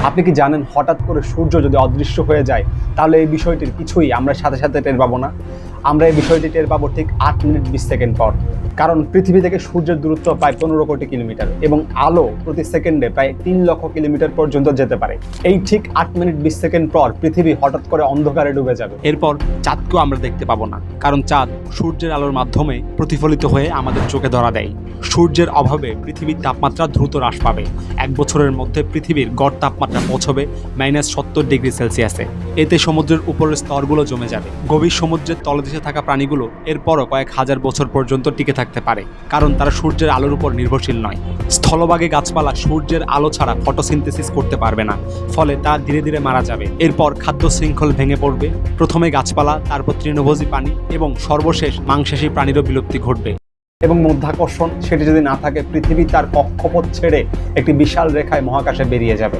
আপনি কি জানেন হঠাৎ করে সূর্য যদি অদৃশ্য হয়ে যায় তাহলে এই বিষয়টির কিছুই আমরা সাথে সাথে টের পাবো না। আমরা এই বিষয়টি টের পাবো ঠিক 8 মিনিট 20 সেকেন্ড পর। কারণ পৃথিবী থেকে সূর্যের দূরত্ব প্রায় 15 কোটি কিলোমিটার এবং আলো প্রতি সেকেন্ডে প্রায় 3 লক্ষ কিলোমিটার পর্যন্ত যেতে পারে। এই ঠিক 8 মিনিট 20 সেকেন্ড পর পৃথিবী হঠাৎ করে অন্ধকারে ডুবে যাবে। এরপর চাঁদকেও আমরা দেখতে পাবো না, কারণ চাঁদ সূর্যের আলোর মাধ্যমে প্রতিফলিত হয়ে আমাদের চোখে ধরা দেয়। সূর্যের অভাবে পৃথিবীর তাপমাত্রা দ্রুত হ্রাস পাবে। 1 বছরের মধ্যে পৃথিবীর গড় তাপমাত্রা পৌঁছবে -70 ডিগ্রি সেলসিয়াসে। এতে সমুদ্রের উপরের স্তরগুলো জমে যাবে। গভীর সমুদ্রের তলদেশে থাকা প্রাণীগুলো এরপরও কয়েক হাজার বছর পর্যন্ত টিকে থাকতে পারে, কারণ তারা সূর্যের আলোর উপর নির্ভরশীল নয়। স্থলভাগে গাছপালা সূর্যের আলো ছাড়া ফটোসিনথেসিস করতে পারবে না, ফলে তা ধীরে ধীরে মারা যাবে। এরপর খাদ্য শৃঙ্খল ভেঙে পড়বে। প্রথমে গাছপালা, তারপর তৃণভোজী প্রাণী এবং সর্বশেষ মাংসাশী প্রাণীরও বিলুপ্তি ঘটবে। এবং মধ্যাকর্ষণ সেটি যদি না থাকে, পৃথিবী তার কক্ষপথ ছেড়ে একটি বিশাল রেখায় মহাকাশে বেরিয়ে যাবে।